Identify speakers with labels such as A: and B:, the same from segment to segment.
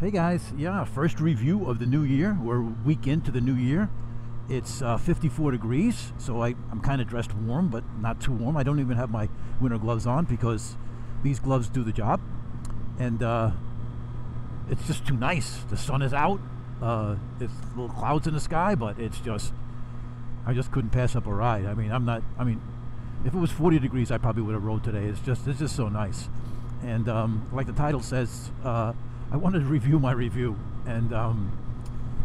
A: Hey guys, yeah, first review of the new year. We're a week into the new year. It's 54 degrees, so I'm kind of dressed warm, but not too warm. I don't even have my winter gloves on because these gloves do the job. And it's just too nice. The sun is out. There's little clouds in the sky, but it's just, I just couldn't pass up a ride. I mean, if it was 40 degrees, I probably would have rode today. It's just so nice. And like the title says, I wanted to review my review, and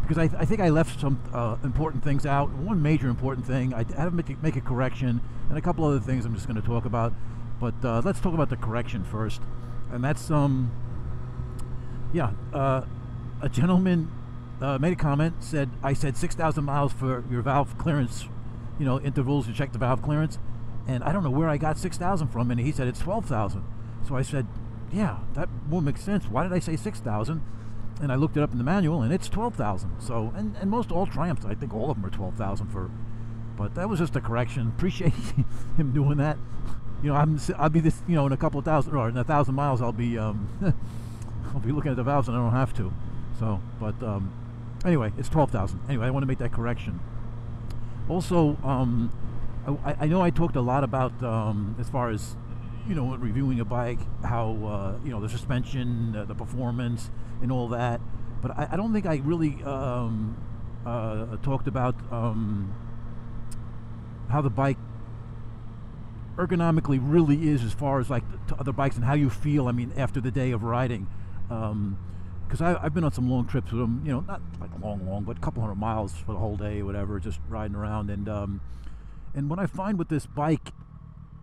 A: because I think I left some important things out. One major important thing, I had to make a correction, and a couple other things I'm just going to talk about. But let's talk about the correction first, and that's a gentleman made a comment, said I said 6,000 miles for your valve clearance, intervals to check the valve clearance, and I don't know where I got 6,000 from, and he said it's 12,000. So I said, yeah, that won't make sense. Why did I say 6,000? And I looked it up in the manual, and it's 12,000. So, and most all Triumphs, I think all of them are 12,000 for. But that was just a correction. Appreciate him doing that. I'll be this, in a couple of thousand or in 1,000 miles, I'll be I'll be looking at the valves, and I don't have to. So, but anyway, it's 12,000. Anyway, I want to make that correction. Also, I know I talked a lot about as far as reviewing a bike, how the suspension, the performance, and all that. But I don't think I really talked about how the bike ergonomically really is, as far as like to other bikes, and how you feel. I mean, after the day of riding, because I've been on some long trips with them. Not like long, but a couple hundred miles for the whole day, or whatever, just riding around. And what I find with this bike,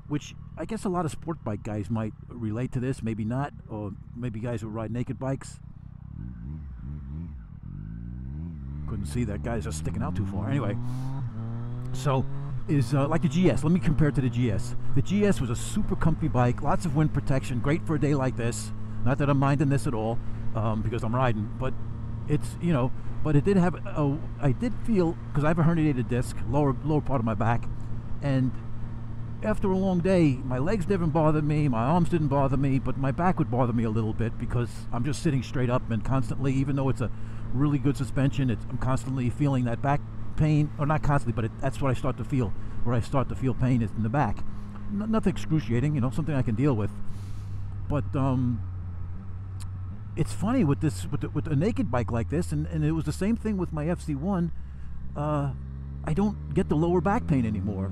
A: which I guess a lot of sport bike guys might relate to this, maybe not, or maybe guys who ride naked bikes. Couldn't see that guy's just sticking out too far. Anyway, so is like the GS. Let me compare it to the GS. The GS was a super comfy bike, lots of wind protection, great for a day like this. Not that I'm minding this at all, because I'm riding, but it's, but it did have, I did feel, because I have a herniated disc, lower part of my back, and after a long day, my legs didn't bother me, my arms didn't bother me, but my back would bother me a little bit because I'm just sitting straight up, and constantly, even though it's a really good suspension, I'm constantly feeling that back pain, or not constantly, but that's what I start to feel. Where I start to feel pain is in the back. Nothing excruciating, something I can deal with. But it's funny with a naked bike like this, and it was the same thing with my FC1. I don't get the lower back pain anymore.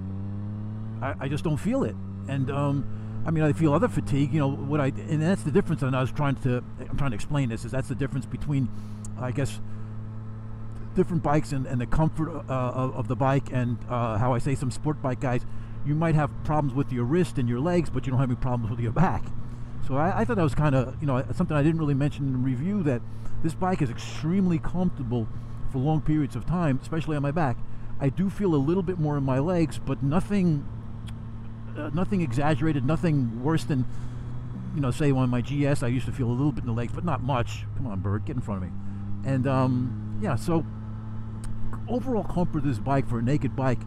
A: I just don't feel it, and I feel other fatigue. And that's the difference. And I'm trying to explain this. That's the difference between, I guess, different bikes and the comfort of the bike, and how I say some sport bike guys, you might have problems with your wrist and your legs, but you don't have any problems with your back. So I thought that was kind of something I didn't really mention in the review, that this bike is extremely comfortable for long periods of time, especially on my back. I do feel a little bit more in my legs, but nothing exaggerated, nothing worse than, say on my GS, I used to feel a little bit in the legs, but not much. Come on, bird, get in front of me. And yeah, so overall comfort of this bike for a naked bike,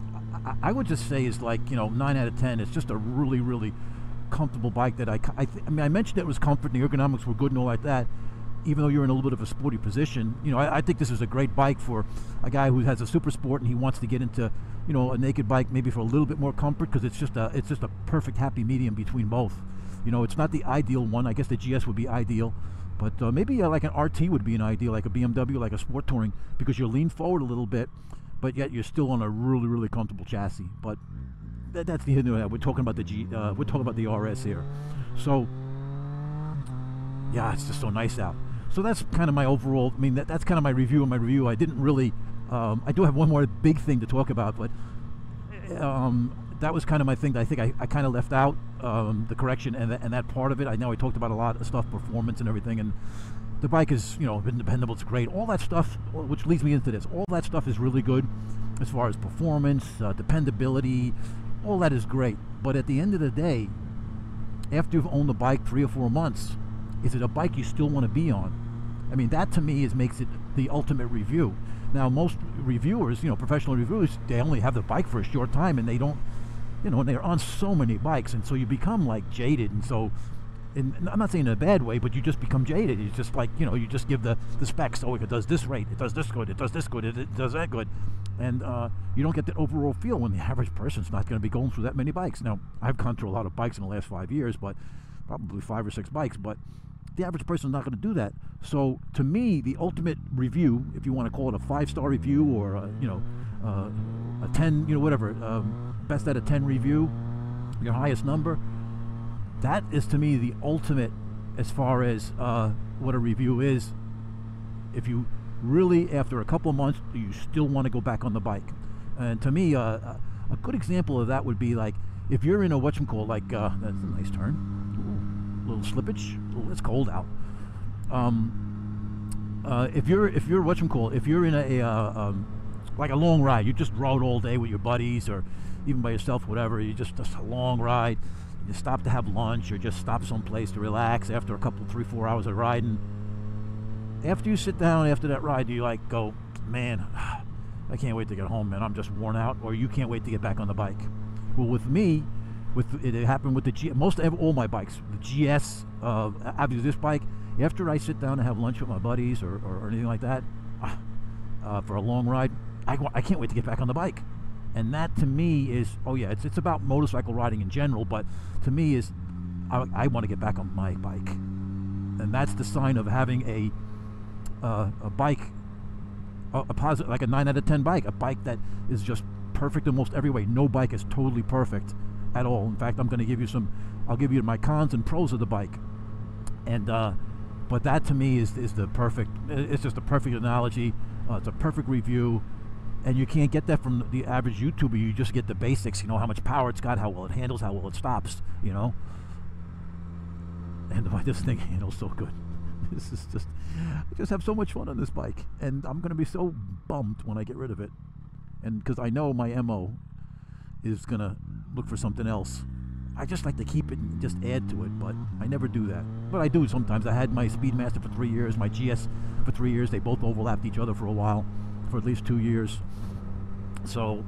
A: I would just say is like 9 out of 10. It's just a really, really comfortable bike that I mentioned it was comfort and the ergonomics were good and all like that. Even though you're in a little bit of a sporty position, I think this is a great bike for a guy who has a super sport and he wants to get into, a naked bike, maybe for a little bit more comfort, because it's just a perfect happy medium between both. It's not the ideal one. I guess the GS would be ideal, but maybe like an RT would be an ideal, like a BMW, like a sport touring, because you lean forward a little bit, but yet you're still on a really, really comfortable chassis. But that's the end of that. We're talking about we're talking about the RS here. So yeah, it's just so nice out. So that's kind of my overall, that's kind of my review of my review. I didn't really, I do have one more big thing to talk about, but that was kind of my thing that I think I kind of left out, the correction and that part of it. I know I talked about a lot of stuff, performance and everything, and the bike is, been dependable, it's great. All that stuff, which leads me into this, all that stuff is really good as far as performance, dependability, all that is great. But at the end of the day, after you've owned the bike 3 or 4 months, is it a bike you still want to be on? That to me makes it the ultimate review. Now, most reviewers, professional reviewers, they only have the bike for a short time, and they don't, and they're on so many bikes, and so you become like jaded, and so and I'm not saying in a bad way, but you just become jaded. You just like, you just give the specs. Oh, it does this rate, it does this good, it does this good, it does that good, and you don't get that overall feel when the average person's not going to be going through that many bikes. Now, I've gone through a lot of bikes in the last 5 years, but probably 5 or 6 bikes, but the average person's not going to do that. So to me, the ultimate review, if you want to call it a 5-star review or a 10, whatever, best out of 10 review, your highest number, that is to me the ultimate as far as what a review is. If you really, after a couple of months, you still want to go back on the bike. And to me, a good example of that would be like if you're in a whatchamacall, like that's a nice turn, little slippage. It's cold out. If you're whatchamacall, if you're in a like a long ride, you just rode all day with your buddies or even by yourself, whatever. You just a long ride. You stop to have lunch or just stop someplace to relax after a couple, 3-4 hours of riding. After you sit down after that ride, do you like go, man, I can't wait to get home, man, I'm just worn out, or you can't wait to get back on the bike? Well, with me, it happened with all my bikes, the GS, obviously this bike, after I sit down and have lunch with my buddies or anything like that, for a long ride, I can't wait to get back on the bike. And that to me is, it's about motorcycle riding in general, but to me is, I want to get back on my bike. And that's the sign of having a bike, a positive, like a 9 out of 10 bike, a bike that is just perfect in most every way. No bike is totally perfect at all. In fact, I'm going to give you I'll give you my cons and pros of the bike. And but that to me is the perfect, it's just a perfect analogy. It's a perfect review. And you can't get that from the average YouTuber. You just get the basics, how much power it's got, how well it handles, how well it stops, And this thing handles so good. This is I just have so much fun on this bike. And I'm going to be so bummed when I get rid of it. And because I know my MO is going to look for something else. I just like to keep it and just add to it, but I never do that. But I do sometimes. I had my Speedmaster for 3 years, my GS for 3 years. They both overlapped each other for a while, for at least 2 years. So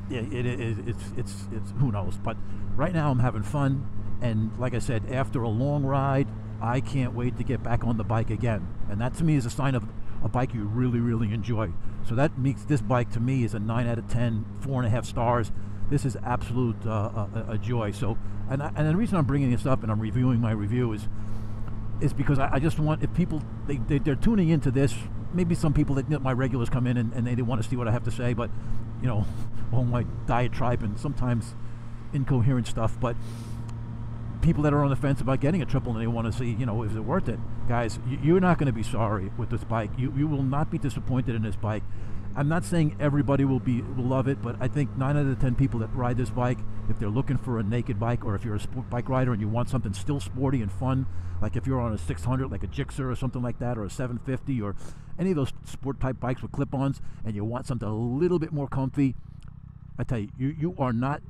A: yeah, it's who knows. But right now I'm having fun, and like I said, after a long ride, I can't wait to get back on the bike again. And that to me is a sign of a bike you really, really enjoy. So that makes this bike to me is a 9 out of 10, 4.5 stars. This is absolute a joy. So, and the reason I'm bringing this up and I'm reviewing my review is because I just want, if people they're tuning into this, maybe some people that my regulars come in and they want to see what I have to say, but all my diatribe and sometimes incoherent stuff, but people that are on the fence about getting a triple and they want to see, is it worth it? Guys, you're not going to be sorry with this bike. You will not be disappointed in this bike. I'm not saying everybody will love it, but I think 9 out of 10 people that ride this bike, if they're looking for a naked bike, or if you're a sport bike rider and you want something still sporty and fun, like if you're on a 600, like a Gixxer or something like that, or a 750, or any of those sport type bikes with clip-ons, and you want something a little bit more comfy, I tell you, you are not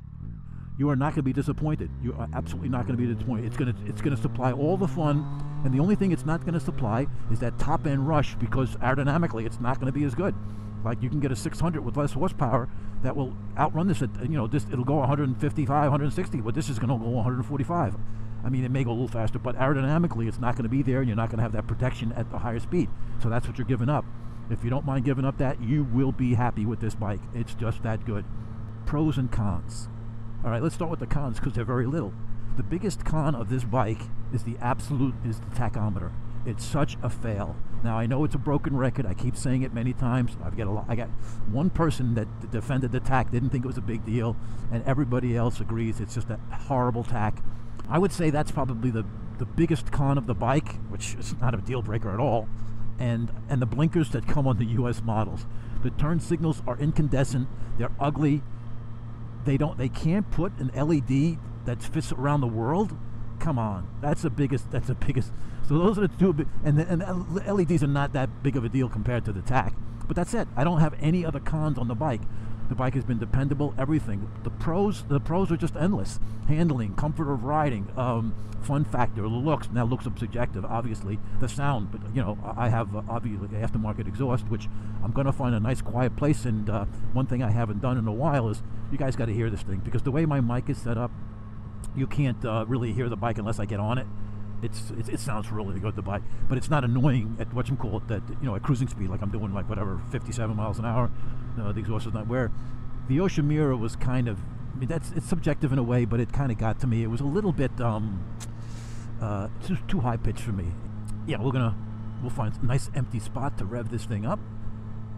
A: going to be disappointed. You are absolutely not going to be disappointed. It's going to supply all the fun, and the only thing it's not going to supply is that top end rush, because aerodynamically it's not going to be as good. Like you can get a 600 with less horsepower that will outrun this at, it'll go 155, 160, but this is going to go 145. I mean, it may go a little faster, but aerodynamically it's not going to be there, and you're not going to have that protection at the higher speed. So that's what you're giving up. If you don't mind giving up that, you will be happy with this bike. It's just that good. Pros and cons. All right, let's start with the cons because they're very little. The biggest con of this bike is the tachometer. It's such a fail. Now, I know it's a broken record. I keep saying it many times. I got one person that defended the tach, didn't think it was a big deal, and everybody else agrees it's just a horrible tach. I would say that's probably the biggest con of the bike, which is not a deal breaker at all, and the blinkers that come on the US models. The turn signals are incandescent. They're ugly. They can't put an LED that fits around the world. Come on, that's the biggest. So those are the two, and the LEDs are not that big of a deal compared to the tach. But that's it. I don't have any other cons on the bike. The bike has been dependable, everything. The pros are just endless. Handling, comfort of riding, fun factor, the looks. Now looks are subjective, obviously. The sound, but I have obviously aftermarket exhaust, which I'm gonna find a nice quiet place. And one thing I haven't done in a while is you guys got to hear this thing, because the way my mic is set up, you can't really hear the bike unless I get on it. It sounds really good, the bike, but it's not annoying at whatchamacallit, that, you know, at cruising speed, like I'm doing, like whatever, 57 miles an hour. The exhaust is not, where the Yoshimura was kind of, I mean, it's subjective in a way, but it kind of got to me. It was a little bit too high pitched for me. Yeah, we'll find a nice empty spot to rev this thing up.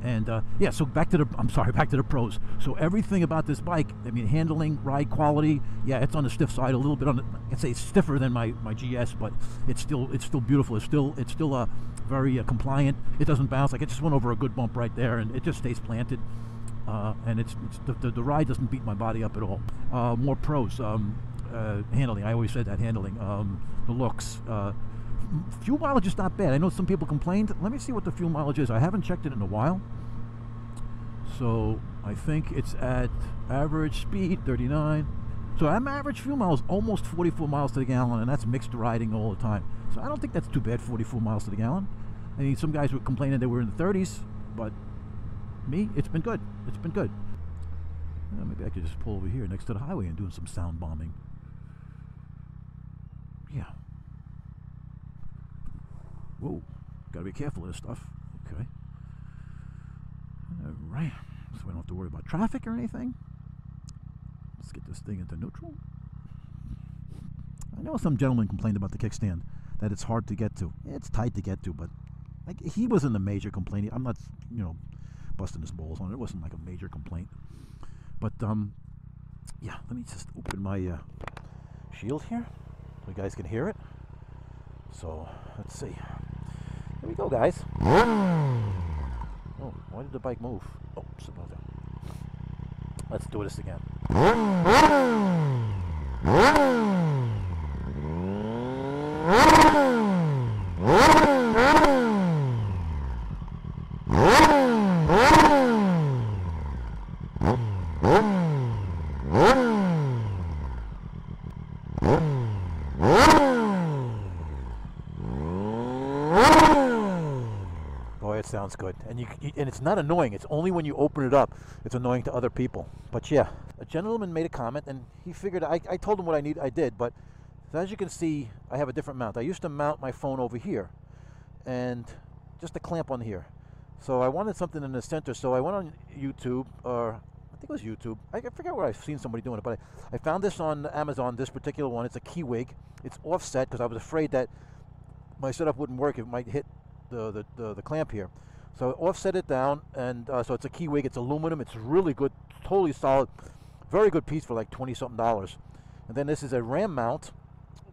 A: And yeah, so back to the pros. So everything about this bike, I mean, handling, ride quality, yeah, it's on the stiff side a little bit. I'd say it's stiffer than my GS, but it's still beautiful. It's still very compliant. It doesn't bounce. Like, it just went over a good bump right there, and it just stays planted. And the ride doesn't beat my body up at all. More pros. Handling. I always said that, handling. The looks. Fuel mileage is not bad. I know some people complained. Let me see what the fuel mileage is. I haven't checked it in a while. So I think it's at average speed 39. So I'm average fuel miles almost 44 miles to the gallon, and that's mixed riding all the time. So I don't think that's too bad, 44 miles to the gallon. I mean, some guys were complaining they were in the 30s, but me, it's been good. It's been good. Maybe I could just pull over here next to the highway and do some sound bombing. Yeah. Whoa, gotta be careful of this stuff. Okay. Alright, so we don't have to worry about traffic or anything. Let's get this thing into neutral. I know some gentleman complained about the kickstand, that it's hard to get to. It's tight to get to, but like, he wasn't a major complaint. I'm not, you know, busting his balls on it. It wasn't like a major complaint. But yeah, let me just open my shield here so you guys can hear it. So let's see. Here we go, guys. Oh, why did the bike move? Oh, let's do this again. Sounds good, and and it's not annoying. It's only when you open it up it's annoying to other people. But yeah, a gentleman made a comment, and he figured I told him what I did. But so as you can see, I have a different mount. I used to mount my phone over here, and just a clamp on here. So I wanted something in the center. So I went on YouTube, or I think it was YouTube. I forget where I've seen somebody doing it, but I found this on Amazon. This particular one. It's a key wig. It's offset because I was afraid that my setup wouldn't work. It might hit the clamp here. So I offset it down, and so it's a key wig. It's aluminum. It's really good, totally solid, very good piece for like $20-something. And then this is a ram mount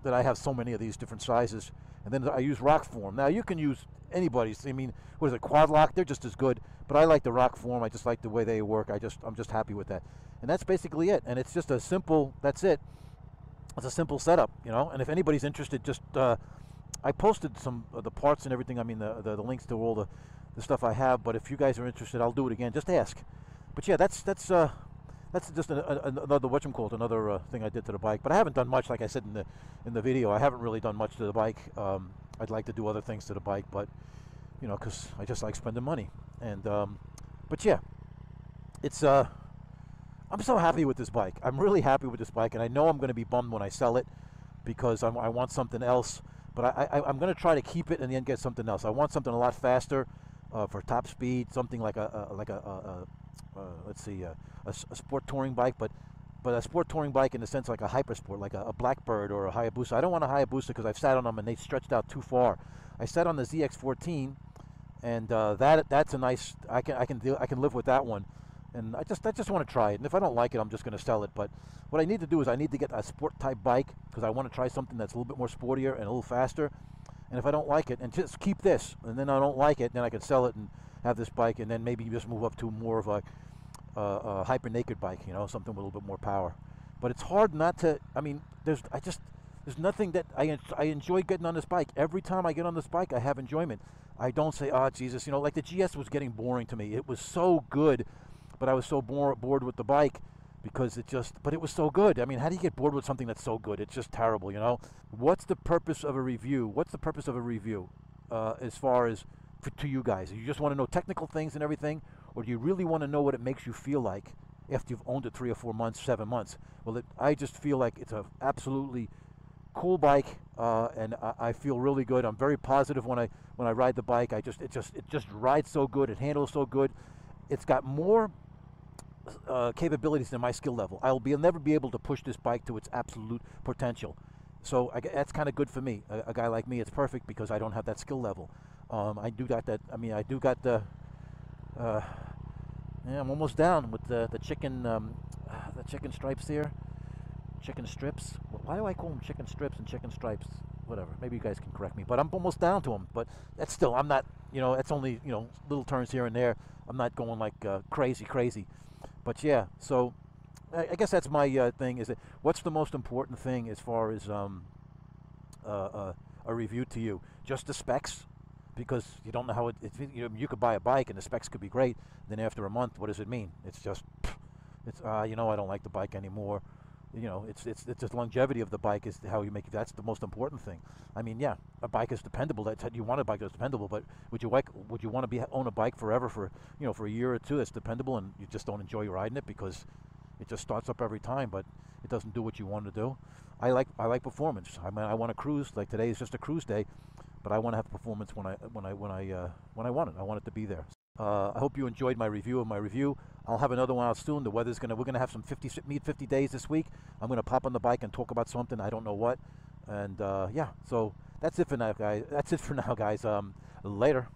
A: that I have so many of these different sizes. And then I use rock form. Now you can use anybody's. I mean, what is it, quad lock? They're just as good. But I like the rock form. I just like the way they work. I'm just happy with that. And that's basically it. And it's just a simple. That's it. It's a simple setup, you know. And if anybody's interested, just I posted some of the parts and everything. I mean, the links to all the stuff I have. But if you guys are interested, I'll do it again. Just ask. But yeah, that's just another whatchamacallit, another thing I did to the bike. But I haven't done much, like I said in the video. I haven't really done much to the bike. I'd like to do other things to the bike, but you know, because I just like spending money. And but yeah, it's I'm so happy with this bike. I'm really happy with this bike, and I know I'm going to be bummed when I sell it because I want something else. But I'm going to try to keep it and then get something else. I want something a lot faster for top speed, something like let's see, a sport touring bike, but a sport touring bike in the sense like a hypersport, like a Blackbird or a Hayabusa. I don't want a Hayabusa because I've sat on them and they stretched out too far. I sat on the ZX14, and that's a nice. I can live with that one, and I just want to try it. And if I don't like it, I'm just going to sell it. But what I need to do is I need to get a sport type bike because I want to try something that's a little bit more sportier and a little faster. And if I don't like it, and just keep this, and then I don't like it, then I can sell it and have this bike, and then maybe just move up to more of a hyper naked bike, you know, something with a little bit more power. But it's hard not to. I mean, there's nothing that I enjoy getting on this bike. Every time I get on this bike, I have enjoyment. I don't say, oh Jesus, you know, like the GS was getting boring to me. It was so good, but I was so bored with the bike because but it was so good. I mean, how do you get bored with something that's so good? It's just terrible, you know. What's the purpose of a review? What's the purpose of a review as far as to you guys? You just want to know technical things and everything, or do you really want to know what it makes you feel like after you've owned it 3 or 4 months, 7 months? Well, I just feel like it's a absolutely cool bike, and I feel really good. I'm very positive when I ride the bike. It just rides so good. It handles so good. It's got more capabilities than my skill level. I'll never be able to push this bike to its absolute potential. So that's kind of good for me. A guy like me, it's perfect because I don't have that skill level. I do got that. I mean, I do got the. Yeah, I'm almost down with the chicken stripes here. Chicken strips. Why do I call them chicken strips and chicken stripes? Whatever. Maybe you guys can correct me. But I'm almost down to them. But that's still. I'm not. That's only little turns here and there. I'm not going like crazy. But yeah. So I guess that's my thing. Is that what's the most important thing as far as a review to you? Just the specs? Because you don't know how you could buy a bike and the specs could be great. Then after a month, what does it mean? It's just, I don't like the bike anymore. It's the longevity of the bike is how you make it. That's the most important thing. I mean, yeah, a bike is dependable. You want a bike that's dependable, but would you want to own a bike forever for a year or two that's dependable and you just don't enjoy riding it because it just starts up every time, but it doesn't do what you want to do? I like performance. I mean, I want to cruise. Like today is just a cruise day, but I want to have performance when I want it. I want it to be there. I hope you enjoyed my review of my review. I'll have another one out soon. We're gonna have some 50 days this week. I'm gonna pop on the bike and talk about something, I don't know what. And yeah, so that's it for now, guys. Later.